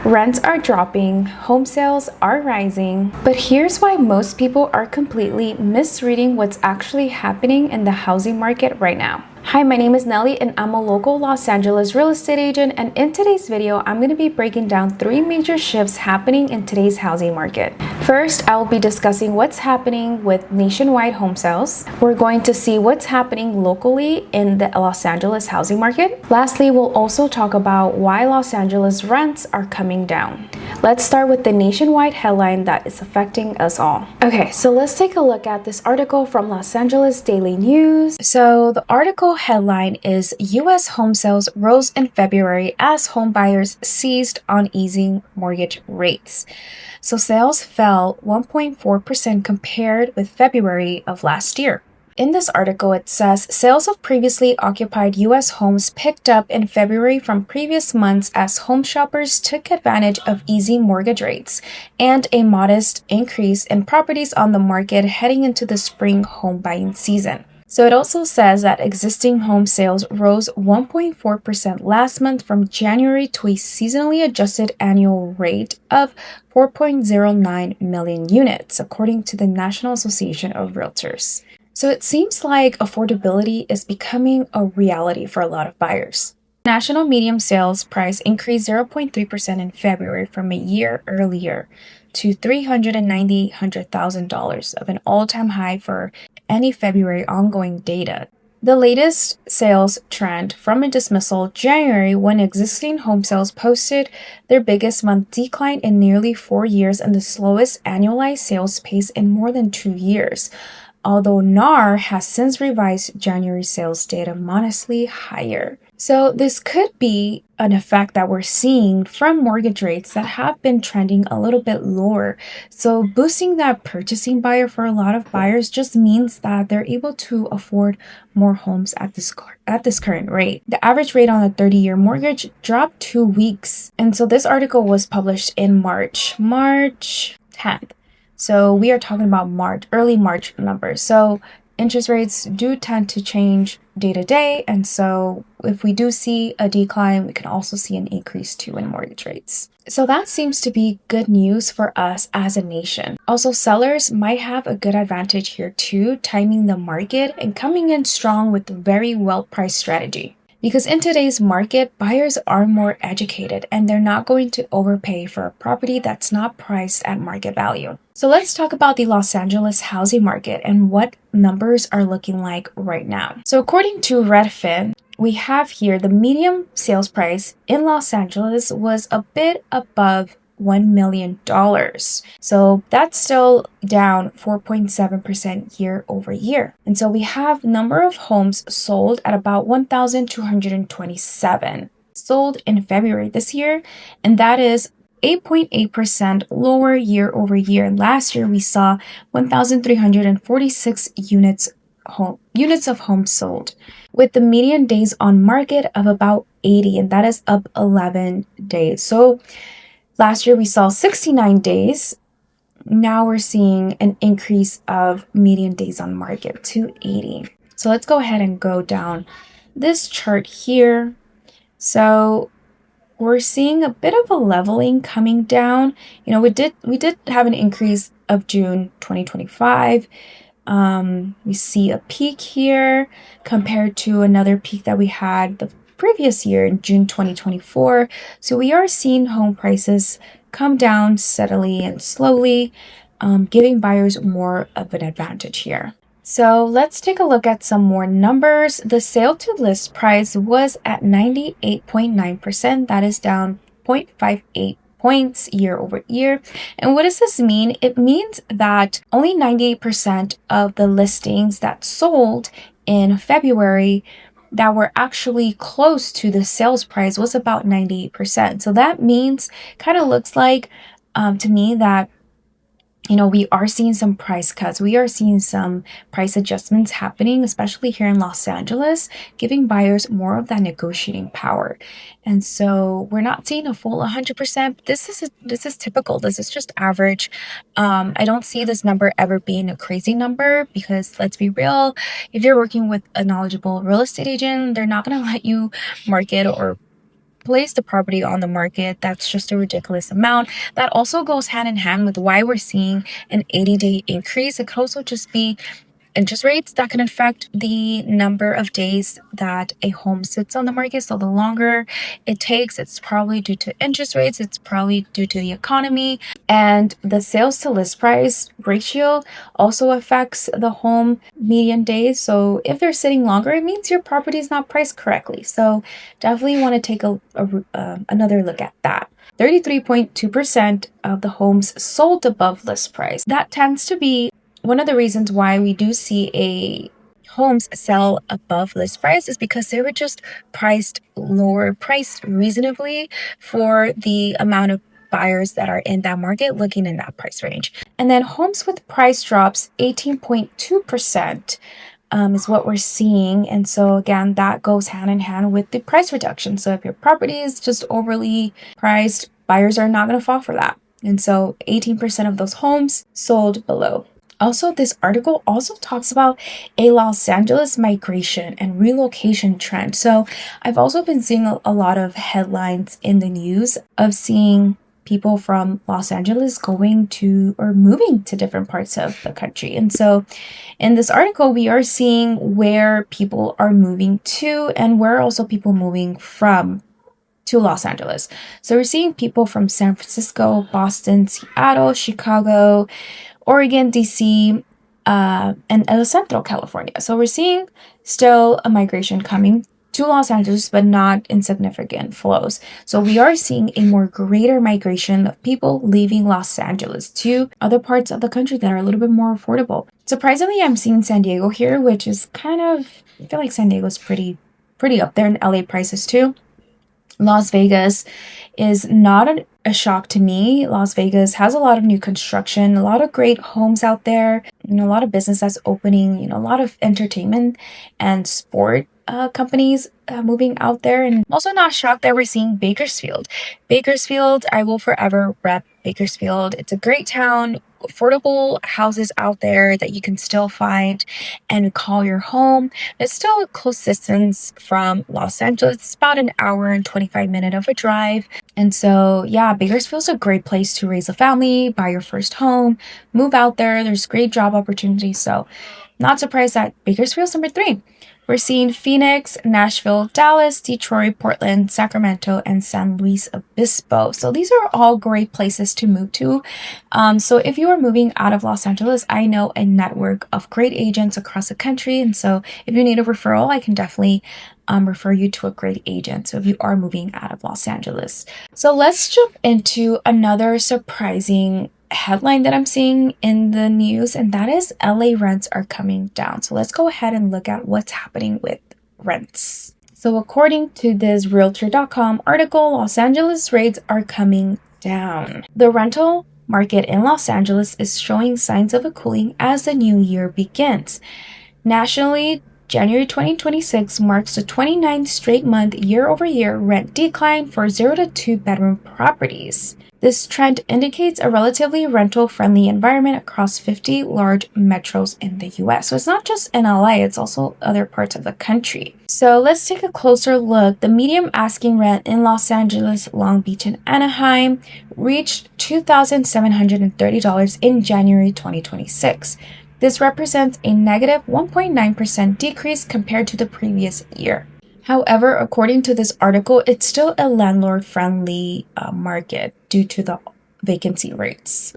Rents are dropping, home sales are rising, but here's why most people are completely misreading what's actually happening in the housing market right now. Hi, my name is Nelly and I'm a local Los Angeles real estate agent, and in today's video, I'm going to be breaking down 3 major shifts happening in today's housing market. First, I'll be discussing what's happening with nationwide home sales. We're going to see what's happening locally in the Los Angeles housing market. Lastly, we'll also talk about why Los Angeles rents are coming down. Let's start with the nationwide headline that is affecting us all. Okay, so let's take a look at this article from Los Angeles Daily News. So the article headline is U.S. home sales rose in February as home buyers seized on easing mortgage rates. So sales fell 1.4% compared with February of last year. In this article, it says sales of previously occupied U.S. homes picked up in February from previous months as home shoppers took advantage of easy mortgage rates and a modest increase in properties on the market heading into the spring home buying season. So it also says that existing home sales rose 1.4% last month from January to a seasonally adjusted annual rate of 4.09 million units, according to the National Association of Realtors. So it seems like affordability is becoming a reality for a lot of buyers. National median sales price increased 0.3% in February from a year earlier to $390,000 of an all-time high for any February ongoing data. The latest sales trend from a dismissal January, when existing home sales posted their biggest month decline in nearly 4 years and the slowest annualized sales pace in more than 2 years. Although NAR has since revised January sales data modestly higher. So this could be an effect that we're seeing from mortgage rates that have been trending a little bit lower. So boosting that purchasing buyer for a lot of buyers just means that they're able to afford more homes at this current rate. The average rate on a 30-year mortgage dropped 2 weeks. And so this article was published in March 10th. So we are talking about early March numbers. So interest rates do tend to change day to day. And so if we do see a decline, we can also see an increase too in mortgage rates. So that seems to be good news for us as a nation. Also, sellers might have a good advantage here too, timing the market and coming in strong with a very well-priced strategy. Because in today's market, buyers are more educated and they're not going to overpay for a property that's not priced at market value. So let's talk about the Los Angeles housing market and what numbers are looking like right now. So according to Redfin, we have here the median sales price in Los Angeles was a bit above $1 million. So that's still down 4.7% year over year. And so we have number of homes sold at about 1,227 sold in February this year. And that is 8.8% lower year over year. And last year we saw 1,346 units of homes sold, with the median days on market of about 80, and that is up 11 days. So last year we saw 69 days. Now we're seeing an increase of median days on market to 80. So let's go ahead and go down this chart here. So we're seeing a bit of a leveling coming down. You know, we did have an increase of June 2025. We see a peak here compared to another peak that we had the previous year in June 2024. So we are seeing home prices come down steadily and slowly, giving buyers more of an advantage here. So let's take a look at some more numbers. The sale to list price was at 98.9%. That is down 0.58 points year over year. And what does this mean? It means that only 98% of the listings that sold in February that were actually close to the sales price was about 98%. So that means, kind of looks like to me that, you know, we are seeing some price cuts. We are seeing some price adjustments happening, especially here in Los Angeles, giving buyers more of that negotiating power. And so we're not seeing a full 100%. This is typical. This is just average. I don't see this number ever being a crazy number because, let's be real, if you're working with a knowledgeable real estate agent, they're not going to let you market or place the property on the market. That's just a ridiculous amount. That also goes hand in hand with why we're seeing an 80-day increase. It could also just be interest rates that can affect the number of days that a home sits on the market. So the longer it takes, it's probably due to interest rates, it's probably due to the economy. And the sales to list price ratio also affects the home median days. So if they're sitting longer, it means your property is not priced correctly. So definitely want to take another look at that. 33.2% of the homes sold above list price. That tends to be one of the reasons why we do see a homes sell above list price is because they were just priced lower, priced reasonably for the amount of buyers that are in that market looking in that price range. And then homes with price drops 18.2% is what we're seeing. And so again, that goes hand in hand with the price reduction. So if your property is just overly priced, buyers are not going to fall for that. And so 18% of those homes sold below. Also, this article also talks about a Los Angeles migration and relocation trend. So I've also been seeing a lot of headlines in the news of seeing people from Los Angeles going to or moving to different parts of the country. And so in this article, we are seeing where people are moving to and where also people moving from to Los Angeles. So we're seeing people from San Francisco, Boston, Seattle, Chicago, Oregon, DC, and El Centro, California. So we're seeing still a migration coming to Los Angeles, but not in significant flows. So we are seeing a more greater migration of people leaving Los Angeles to other parts of the country that are a little bit more affordable. Surprisingly, I'm seeing San Diego here, which is kind of, I feel like San Diego's pretty up there in LA prices too. Las Vegas is not a shock to me. Las Vegas has a lot of new construction, a lot of great homes out there, a lot of business that's opening, a lot of entertainment and sport companies moving out there. And I'm also not shocked that we're seeing Bakersfield. Bakersfield, I will forever rep Bakersfield. It's a great town, affordable houses out there that you can still find and call your home. It's still a close distance from Los Angeles. It's about an hour and 25-minute of a drive. And so, yeah, Bakersfield's a great place to raise a family, buy your first home, move out there. There's great job opportunities. So, not surprised that Bakersfield's number 3. We're seeing Phoenix, Nashville, Dallas, Detroit, Portland, Sacramento, and San Luis Obispo. So these are all great places to move to. So if you are moving out of Los Angeles, I know a network of great agents across the country. And so if you need a referral, I can definitely refer you to a great agent. So if you are moving out of Los Angeles. So let's jump into another surprising headline that I'm seeing in the news, and that is LA rents are coming down. So let's go ahead and look at what's happening with rents. So according to this Realtor.com article, Los Angeles rates are coming down. The rental market in Los Angeles is showing signs of a cooling as the new year begins. Nationally, January 2026 marks the 29th straight month year-over-year rent decline for 0 to 2 bedroom properties. This trend indicates a relatively rental-friendly environment across 50 large metros in the US. So it's not just in LA, it's also other parts of the country. So let's take a closer look. The median asking rent in Los Angeles, Long Beach, and Anaheim reached $2,730 in January 2026. This represents a negative 1.9% decrease compared to the previous year. However, according to this article, it's still a landlord-friendly market due to the vacancy rates.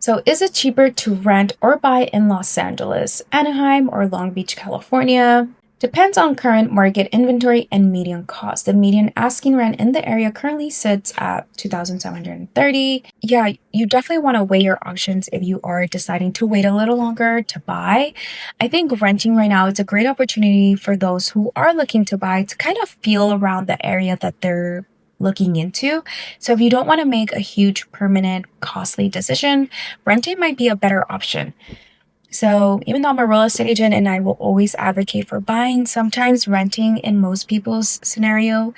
So is it cheaper to rent or buy in Los Angeles, Anaheim, or Long Beach, California? Depends on current market inventory and median cost. The median asking rent in the area currently sits at $2,730. Yeah, you definitely want to weigh your options if you are deciding to wait a little longer to buy. I think renting right now is a great opportunity for those who are looking to buy to kind of feel around the area that they're looking into. So if you don't want to make a huge, permanent, costly decision, renting might be a better option. So even though I'm a real estate agent and I will always advocate for buying, sometimes renting in most people's scenario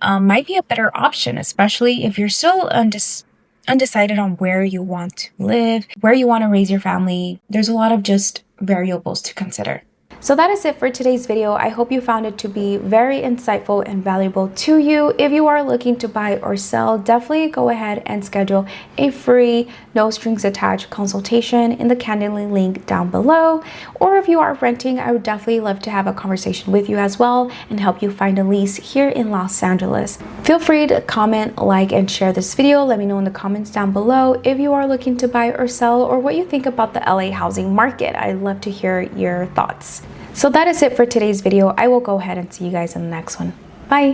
might be a better option, especially if you're still undecided on where you want to live, where you want to raise your family. There's a lot of just variables to consider. So that is it for today's video. I hope you found it to be very insightful and valuable to you. If you are looking to buy or sell, definitely go ahead and schedule a free, no strings attached consultation in the Calendly link down below. Or if you are renting, I would definitely love to have a conversation with you as well and help you find a lease here in Los Angeles. Feel free to comment, like, and share this video. Let me know in the comments down below if you are looking to buy or sell or what you think about the LA housing market. I'd love to hear your thoughts. So that is it for today's video. I will go ahead and see you guys in the next one. Bye.